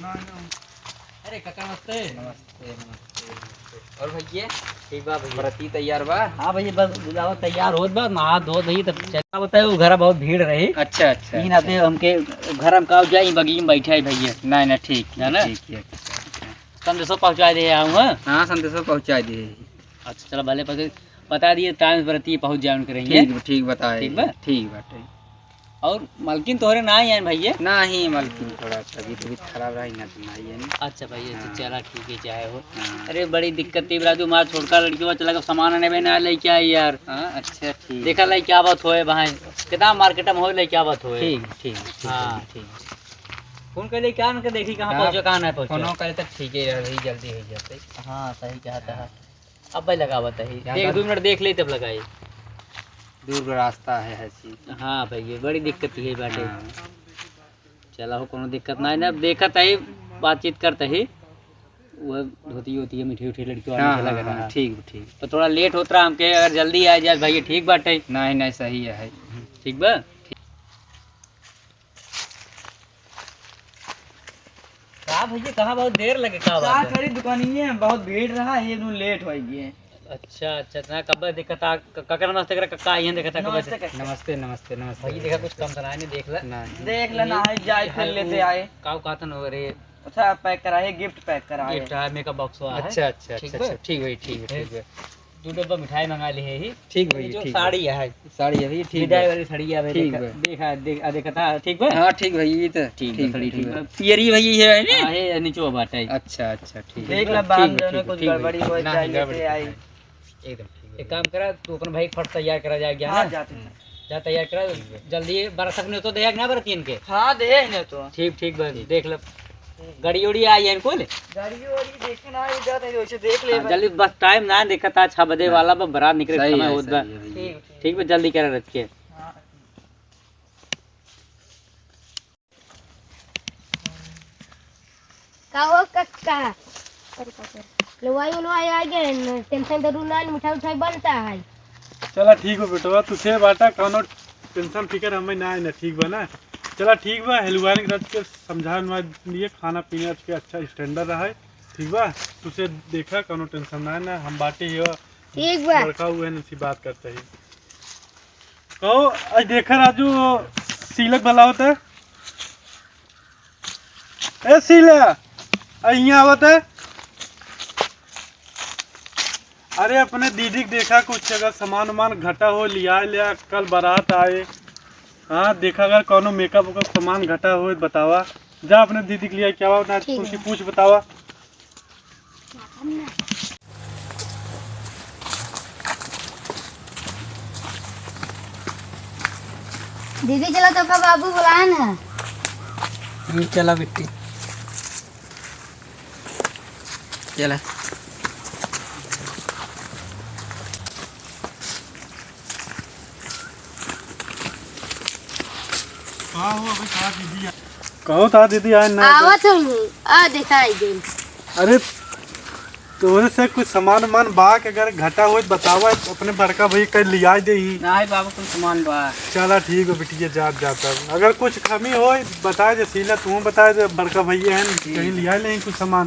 अरे काका नमस्ते। नमस्ते नमस्ते नमस्ते। और भैया ठीक बा भैया, बरती तैयार बा? हाँ भैया बस बुलावा तैयार होत बा, नहा धो भई तब चला बताए वो घर बहुत भीड़ रही। अच्छा अच्छा तीन आते हमके घर हम का जाई बगीचे में बैठे है भैया। नहीं नहीं ठीक है ना? ठीक है। संदेशो पहुंचा दे आऊँ। हाँ संदेशो पहुँचा दिए। अच्छा चलो भले बता दिए टाइम बरती पहुंच जाए उनके रही। ठीक बताए। ठीक बा? ठीक बाटे। और मालकिन तोहरे ना ही आए भैया? नहीं मालकिन थोड़ा तबीयत खराब रही ना तो नहीं है ना। अच्छा भैया हाँ। चला ठीक है चाहे हो। हाँ। अरे बड़ी दिक्कत थी राजू, मार छोड़कर लड़की को चला सामान आने में ना लेके आई यार। हाँ अच्छा ठीक। देखा लाई क्या बात होए वहाँ कितना मार्केट में हो लाई क्या बात होए। ठीक ठीक हाँ। ठीक। फोन कर ले क्या उनके देखी कहाँ हाँ, पहुँचे कहाँ नहीं पहुँचे। फोनो करे तो ठीक है रही जल्दी हो जाते। हाँ सही कहता है। अब भाई लगा बताइए, क्या देख बात? 2 मिनट देख ले तब लगाई। दूर का रास्ता है ऐसी। हाँ भैया बड़ी दिक्कत है बाटे। हाँ। चला हो कोनो दिक्कत नहीं ना, अब देखत है बातचीत करते ही वो धोती होती है मीठी उठी लड़की वाली हाँ, से लग हाँ, रहा है। ठीक। तो थोड़ा लेट होता रहा हमके, अगर जल्दी आ जाए भैया ठीक बाटे। नहीं नहीं सही है। ठीक बा। का भैया कहाँ बहुत देर लगे का बात है? करी दुकानिए में बहुत भीड़ रहा है, ये लेट हो गई। अच्छा अच्छा ना कब दिक्कत आ काका नमस्ते कर काका आई देखा था कब नमस्ते नमस्ते नमस्ते नमस्ते। भैया देखा कुछ कम कराए नहीं देख ला। नहीं देख लेना है, जाए फिर लेते आए। काऊ कहा था ना रे अच्छा पैक कराए, गिफ्ट पैक कराए। गिफ्ट है मेकअप बॉक्स हुआ है। अच्छा अच्छा ठीक अच्छा बा? ठीक भाई ठीक है। 2 डब्बा मिठाई मंगा ली है ही। ठीक ये भाई जो ठीक। साड़ी है साड़ी अभी ठीक विदाई है। वाली साड़ी है ठीक देखा बा। देखा था ठीक बा। हाँ ठीक भाई ये तो ठीक है, साड़ी ठीक है। पियरी भाई है ना। हां ये नीचे बाटा है। अच्छा अच्छा ठीक देख है। ले ठीक बाद है, में ठीक कुछ है, गड़बड़ी हो ना, जाए गड़बड़ी लेते आए। एकदम ठीक एक काम करा तू अपन भाई फट तैयार करा जा गया हाँ ना, जाते हैं। जा तैयार करा जल्दी बरसक ने तो देख ना बरतीन के। हाँ दे ने तो ठीक बस देख ले गाड़ी उड़ी आई है इनको ले। गाड़ी वाड़ी देखना है, जाते हैं वैसे देख ले। जल्दी बस टाइम ना देखा था 6 बजे वाला बस बारात निकले सही समय है, होत बा। सही है। ठीक ठीक बा जल्दी करा रख के। हाँ। का हो कक्का लवाई उलवाई आ गए, टेंशन तो ना, मिठाई उठाई बनता है। चला ठीक हो बेटवा, तुझे बाटा कौनो टेंशन फिकर हमें ना है ना। ठीक बा ना? चला ठीक बा, हलवाई रख के समझा लिए खाना पीना के अच्छा स्टैंडर्ड रहा है। ठीक बा, तुझे देखा कौनो टेंशन ना है ना, हम बाटे ही हो ठीक बा। लड़का हुए हैं इसी बात करते ही। कहो आज देखा राजू सीलक भला होता है। ए सीला यहाँ आवत है। अरे अपने दीदी को देखा कुछ अगर सामान वामान घटा हो लिया कल बारात आए। हाँ देखा अगर कोनो मेकअप का सामान घटा हो बतावा। जा अपने दीदी के लिए क्या हुआ ना, ठीक है। उसकी पूछ बतावा। दीदी चलो तो का बाबू बुलाए ना। चला बेटी चला। कहो था दीदी आए ना। आवत हूँ आ दिखाई दे। अरे तोरे से कुछ सामान वामान बा के अगर घटा हो बतावा, अपने बड़का भाई कल लिया दे ही। नहीं बाबू कुछ सामान बा। चला ठीक है बेटिया जाता अगर कुछ कमी हो बताए दे सीला, तू बताए दे बड़का भैया है कहीं लिया ले कुछ सामान।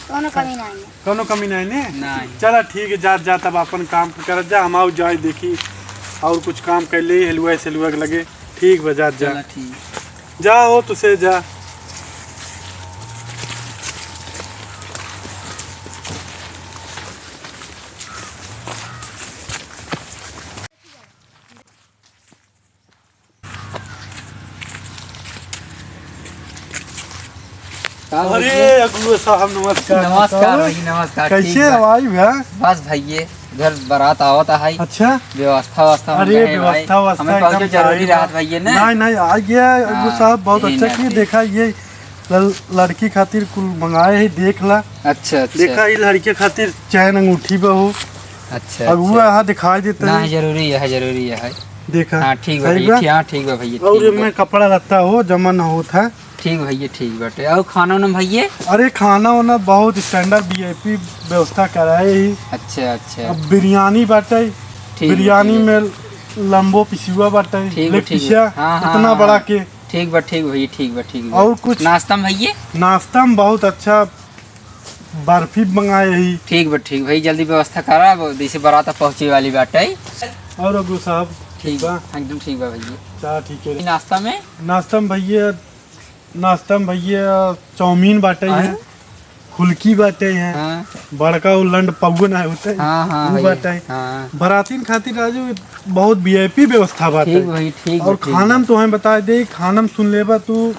कोनो कमी नहीं है। कोनो कमी नहीं ने। नहीं चला ठीक है जा तब अपन काम कर जा, हम आओ जाए देखी और कुछ काम कर ले हलवा से हलवा के लगे। ठीक बा जा चला ठीक। जा हो तुझे जा। अरे अगुआ साहब नमस्कार। नमस्कार भाई नमस्कार। कैसे ठीक बा। हवाई भैया? बस भैया घर बारात आवत है। अच्छा व्यवस्था अरे व्यवस्था हमें पहुंचे जरूरी राहत भैया ने। नहीं आ गया अगुआ हाँ, साहब बहुत यही अच्छा ना, किए। ठीक। देखा ये लड़की खातिर कुल मंगाए है, देख ला। अच्छा देखा ये लड़की खातिर चैन अंगूठी बहु अच्छा अगुआ यहाँ दिखाई देता ना है। जरूरी है। देखा हाँ ठीक बा सही भैया। बा? हाँ ठीक बा भैया। और ठीक बा। में कपड़ा लगता हो जमा न होता है। ठीक भैया ठीक बाटे। और खाना ना भैया। अरे खाना वाना बहुत स्टैंडर्ड वीआईपी व्यवस्था कराए ही। अच्छा अब बिरयानी बाटे, ठीक बिरयानी है, में लंबो पिसुआ बाटे, ठीक लेग ठीक पिसिया हाँ, इतना हाँ, बड़ा हाँ। के। ठीक बा भैया, ठीक बा। और कुछ नाश्ता में भैया? नाश्ता में बहुत अच्छा बर्फी मंगाए ही। ठीक बा भैया, जल्दी व्यवस्था करा, जैसे बारात पहुँचे वाली बाटे। और अगू साहब ठीक बा, एकदम ठीक बा भैया। चला ठीक है। नाश्ता में नाश्ता में भैया चाउमीन बाटे हैं, फुल्की बाटे हैं, हाँ बड़का उलंड पगुन है होते हाँ हाँ वो भैया, बाटे हैं। हाँ बरातीन खातिर राजू बहुत वीआईपी व्यवस्था बाटे। ठीक भैया, ठीक और खाना में तो हमें बता दे, खाना में सुन लेबा तू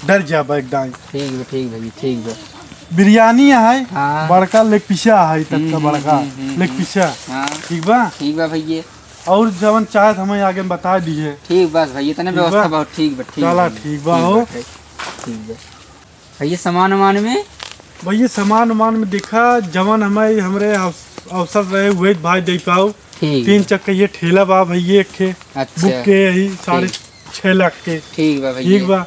डर जाबा एकदम। ठीक भैया, ठीक बा। बिरयानी है, हाँ। बड़का लेग पीसा है, तक का बड़का लेग पीसा। हाँ ठीक बा भैया। और जवन चाहे हमें आगे में बता दिए। ठीक बस भैया, तने ठीक व्यवस्था बा? बहुत ठीक बा। चला ठीक बा हो। ठीक बा भैया। सामान वामान में भैया सामान उमान में देखा जवन हमें हमरे अवसर रहे हुए भाई दे पाओ। ठीक 3 चक्का ये ठेला बा भैया के अच्छा बुक के यही 6.5 लाख के। ठीक बा भैया। ठीक बा।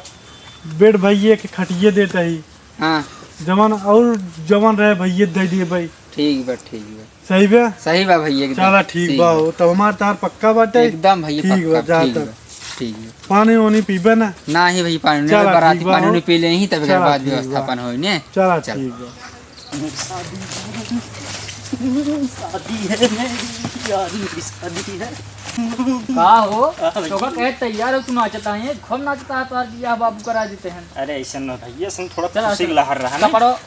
बेड भैया के खटिए देता ही हाँ जवन और जवन रहे भैया दे दिए भाई। ठीक बा सही बा सही बा भैया एकदम। चला ठीक बा हो। तब हमार तार पक्का बाटे एकदम भैया ठीक बा, पक्का। जा ठीक तब। बा, ठीक बा। पानी वानी पीबे ना। ना ही भैया पानी चला, नहीं, बाराती ठीक बा पानी हो। नहीं पी ले ही तब चला, बाद ठीक व्यवस्था बा। अपन होई ने। चला चल। ठीक बा। का हो तो कहे तैयार हो, तू नाचता है, खूब नाचता है, तो बियाह बाबू करा देते हैं। अरे ऐसा न भैया, सुन थोड़ा चला, खुशी चला। लहर रहा है ना।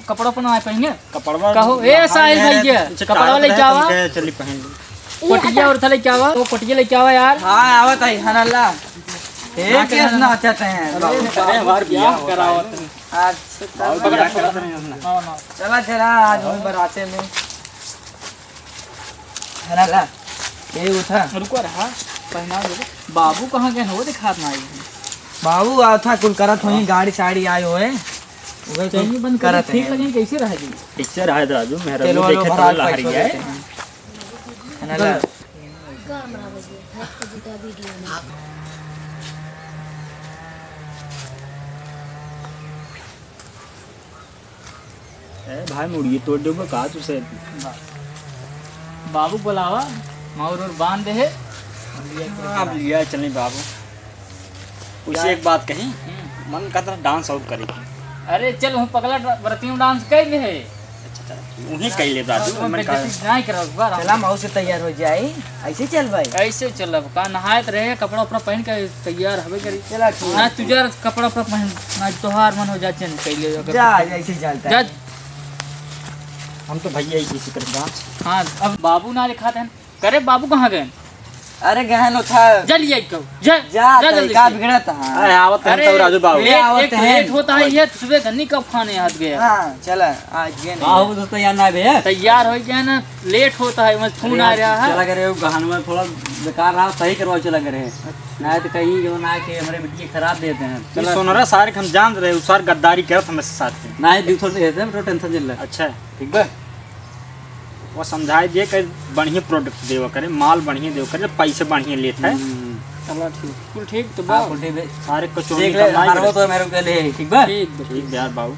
कपड़ों पर ना पहने कपड़वा कहो ए साहिल भैया, कपड़ा ले जावा, चली पहन ली। कोटिया और थले क्या हुआ, वो कोटिया ले क्या हुआ यार। हाँ आवत है हनल्ला। एक केस नाचते हैं। अरे हमार बियाह करावत है। अच्छा बियाह करत नहीं हम। चला आज हम बराते में है ना। ये उठा रुको रहा पहना दो। बाबू कहाँ गए हो, दिखात ना आई। बाबू आया था कुल करत होई, गाड़ी साड़ी आए होए चैनी बंद करत ठीक लगे कैसे रह गई। पिक्चर है राजू मेहरा चलो देखे तो भरात लहर पैसा गया देते है। हैं। है ना। ए भाई मुड़िए तोड़ दोगे का तुसे। बाबू बुलावा माउर और बांध दे। अब लिया चले बाबू। उसे एक बात कही, मन का तरह डांस आउट करेगी। अरे चल हम पगला बरती में डांस कर ले है। उन्हीं कह ले राजू, मन का नहीं करो बार चला माऊ से तैयार हो जाए, ऐसे चल भाई। ऐसे चलब का नहायत रहे, कपड़ा उपड़ा पहन के तैयार हवे करी। चला ठीक ना तुझे कपड़ा उपड़ा पहन ना तोहार मन हो जा चल कैले अगर जा ऐसे चलता है। जा। हम तो भैया ही किसी करता। हाँ अब बाबू ना लिखा था करे, बाबू कहाँ गए। अरे गहन था जल्दी आई कहो जा जा जल्दी का से। बिगड़ता है। अरे आवत है तो राजू बाबू। एक लेट होता है ये सुबह धनी कब खाने हाथ गया। हाँ चला आज गए बाबू तो तैयार ना भैया। तैयार हो गया ना, लेट होता है, मत फोन आ रहा है। चला करे गहन में थोड़ा बेकार रहा, सही करवा चला करे ना तो कहीं जो ना कि हमारे बिटिया खराब देते हैं। ये सोनरा सारे हम जान रहे उसार गद्दारी करत हमें साथ में। ना ही दिल थोड़ा देते हैं, तो टेंशन चल रहा है। अच्छा ठीक बा। वो समझाए दिए कि बढ़िया प्रोडक्ट देवा करे, माल बढ़िया देवा करे, पैसे बढ़िया लेता है। चलो ठीक कुल ठीक तो हाँ, बाबू बोलते बे- सारे कचौड़ी देख ले कमाई हमारे करे। तो मेरे को ले ठीक बा। ठीक ठीक यार बाबू,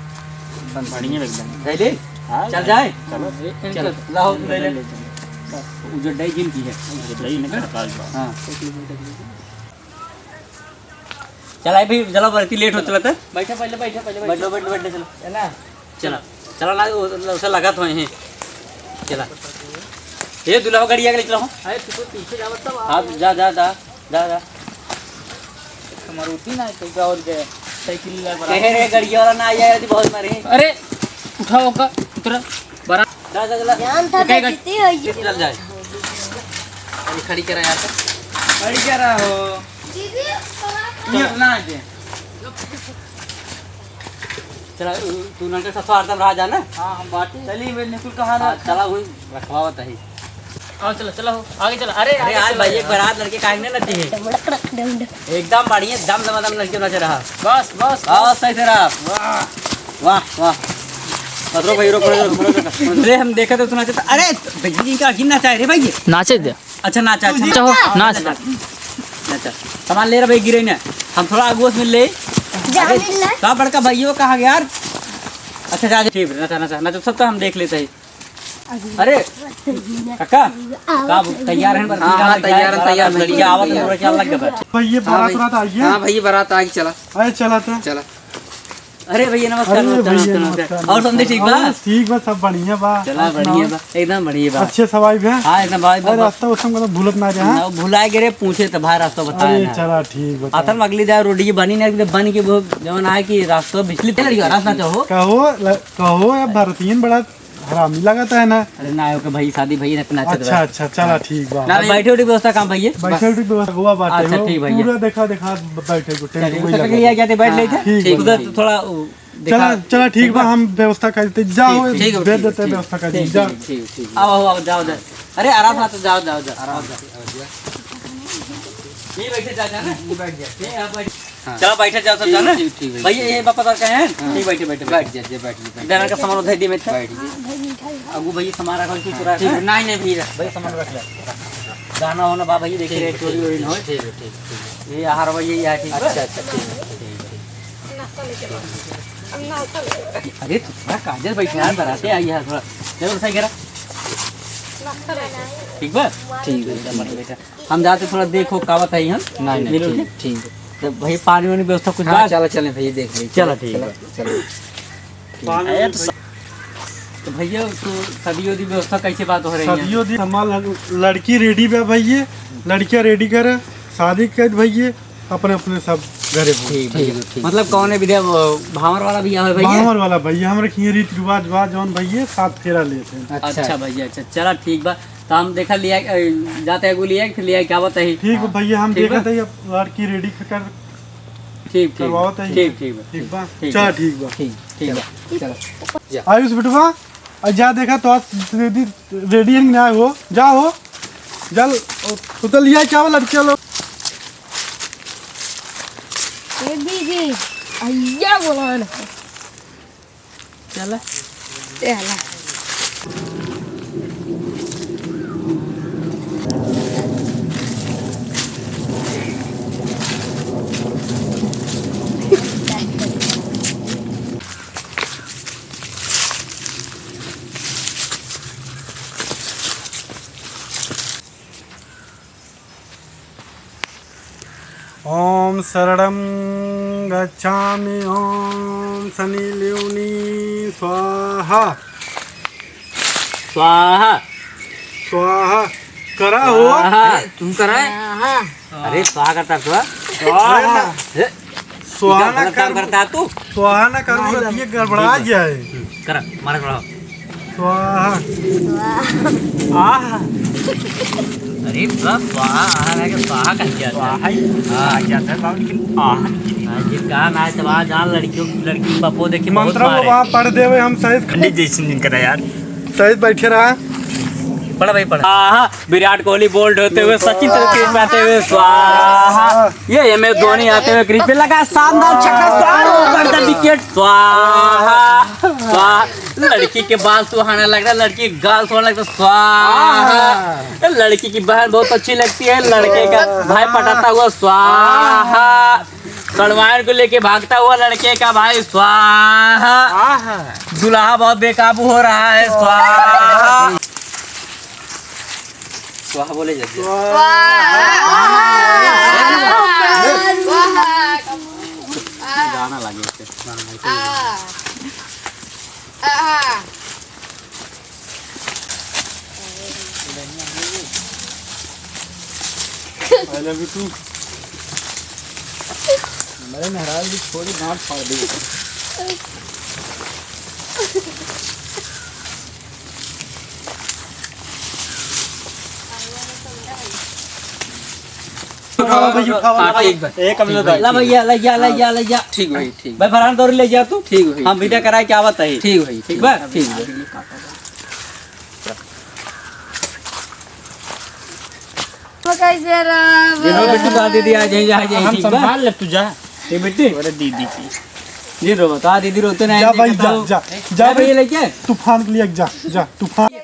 बढ़िया एकदम। ले ले हाँ, चल जाए। चलो चल लाओ ले ले उजड़ डाई जिन की है। यही नहीं करता आज बाबू। हाँ चला भाई, चलो बरती लेट हो चला था। बैठा पहले बैठा पहले बैठो बैठो बैठो चलो है ना। चला चला ना उसे लगा तो है। चला ये दुल्हा गाड़ी आगे चलो। अरे तू तो पीछे जावत तब हाँ जा जा जा जा जा मारुति ना तो और गए साइकिल ले बरा। कहे रे गाड़ी वाला ना आया यदि बहुत मारे। अरे उठाओ का उतरा बरा। जा जा चला ध्यान था कहीं देखती है ये। चल जाए। अभी खड़ी करा यार तो। खड़ी क्या रहा हो चलो। ये ना दे। चला तू नंगे ससुराल रहा जा ना। हां हम बाटी चली मैं निकुल कहाँ हाँ, रहा। चला हुई रखवावत है। आओ चलो चलो आगे चलो। अरे अरे आज भाई एक बारात लड़के काटने लगे हैं, एकदम बढ़िया दम दम लड़के नच रहा। बस बस हाँ सही से रहा। वाह वाह पत्रो भाई रोको अरे हम देखा तो सुना चाहता। अरे भैया जी का गिनना चाहे रे भाई। नाचे दे अच्छा नाचा चाहो नाच अच्छा सामान ले रहा भाई गिरे ना, हम थोड़ा आगू में ले। कहा बड़का भाइयों कहाँ गया यार। अच्छा जा ठीक है, नचा नचा नचा सब तो हम देख लेते हैं। अरे काका का तैयार है? हाँ, तैयार लड़कियां आवत है, थोड़ा ख्याल लग गया। भाई ये बारात आ गया। हाँ भैया बारात आ गई, चला अरे चला था। चला। अरे भैया नमस्कार। अरे भैया नमस्कार। नमस्कार। और समझे ठीक बा? ठीक बा, सब बढ़िया बा। चला बढ़िया बा, एकदम बढ़िया बा। अच्छे सवाई भी है। हाँ एकदम भाई अरे रास्ता उस समय भूलत ना रहा। ना भुलाए गिरे पूछे तो भाई रास्ता बताया अरे ना। चला ठीक बता। असल में अगली दार रोडी बनी ना बन के वो जवन आए कि रास्ता बिजली तेल रास्ता चाहो। कहो अब भारतीय बड़ा हरामी लगाता है ना। अरे ना हो के भाई शादी भैया ने अच्छा अच्छा चला ठीक बा। ना बैठे उठी व्यवस्था काम भैया बैठे उठी गोवा बाटे अच्छा, हो, ठीक भैया। पूरा देखा बैठे को टेंट वही लगा। लिया जाते बैठ लेते ठीक उधर तो थोड़ा चला चला ठीक बा, हम व्यवस्था करते जाओ, ठीक, ठीक, भेज देते व्यवस्था कर दी जा। आओ जाओ जाओ। अरे आराम से जाओ आराम से। ये बैठे जा ना, ये बैठ जा। चलो बैठे जाओ सब जाना। भैया ये बापा का है। ठीक बैठे बैठ जा। इधर का सामान उधर दी में बैठ जा। अगू भैया सामान रखा कुछ चुरा ठीक, नहीं भैया भैया सामान रख ले। गाना होना बा भैया देखिए चोरी वोरी न हो। ठीक। ये आहार भैया ये है ठीक। अच्छा ठीक। अरे थोड़ा काजल बैठे यार, बराते आई है थोड़ा जरूर सही करा। ठीक बा ठीक है बेटा, हम जाते थोड़ा देखो कावत है हम। नहीं ठीक। तो भाई पानी वानी व्यवस्था कुछ हाँ चला चले भैया देख ले। चलो ठीक है। चलो। तो भैया तो सदी वदी व्यवस्था कैसे बात हो रही है? सदियों दिन हमारा लड़की रेडी बा भैया, लड़कियां रेडी करे शादी कर भैया, अपने अपने सब घरे ठीक। मतलब कौन है विद्या भावर वाला भी है भैया? बाहर वाला भैया हम रखिए रीति रिवाज बा जौन भैया 7 फेरा लेते हैं। अच्छा भैया अच्छा चला ठीक बा। तो हम देखा लिया जाते है लिया फिर लिया क्या बात है? ठीक बा भैया, हम ठीक देखा बा? था अब लड़की रेडी कर ठीक करवाओ था। ठीक ठीक बा ठीक चल बा। ठीक बा। ठीक बा चलो। आयुष बिटवा और जा देखा तो रेडी रेडी ना हो जा हो जल तो लिया क्या लड़कियां लोग। ये दीदी अय्या बोला ना। चला चला ओम शरणं गच्छामि ओम शनि ल्यूनी स्वाहा स्वाहा स्वाहा करा हो। तुम कराए? अरे स्वाहा करता तू स्वाहा स्वाहा ना काम कर, करता तू स्वाहा ना करो तो ये गड़बड़ा जाए। कर मारा करो। स्वाहा आहा अरे स्वाहा स्वाहा कर दिया स्वाहा जाता है बाबू, लेकिन आह ये कहा ना तो वहाँ जहाँ लड़की पप्पो देखी मंत्र वो वहाँ पढ़ देवे हम सहित खंडित जैसे दिन करा यार। सहित बैठे रहा। पढ़ा भाई पढ़ा। विराट कोहली बोल्ड होते हुए, सचिन तेंदुलकर में आते हुए स्वाहा, ये MS धोनी आते हुए क्रीज पे लगा शानदार छक्का, विकेट स्वाहा स्वाहा। लड़की के बाल सुहाना लग रहा है, लड़की के गाल सुहाना लगता है स्वाहा। लड़की की बहन बहुत अच्छी लगती है, लड़के का भाई पटाता हुआ स्वाहा। कड़वाइन को लेके भागता हुआ लड़के का भाई स्वाहा। दुल्हा बहुत बेकाबू हो रहा है स्वाहा। स्वाहा बोले जल्दी। गाना लगे I love you too। हमारे महाराज भी थोड़ी गांठ फाड़ दी। खाओ भैया खाओ। ठीक भाई। एक कम ला भैया ले जा ठीक भाई ठीक। भाई फरहान दौड़ ले जा तू। ठीक भाई। हम वीडियो कराए क्या बात है? ठीक भाई ठीक बा ठीक। कैसे रहा जिनो बिट्टू का दीदी आ जाए हम ठीक बा। संभाल ले तू जा। ये बिट्टी अरे दीदी की जी रो बता दीदी रोते नहीं जा भाई जा जा जा भैया लेके तूफान के लिए जा जा तूफान।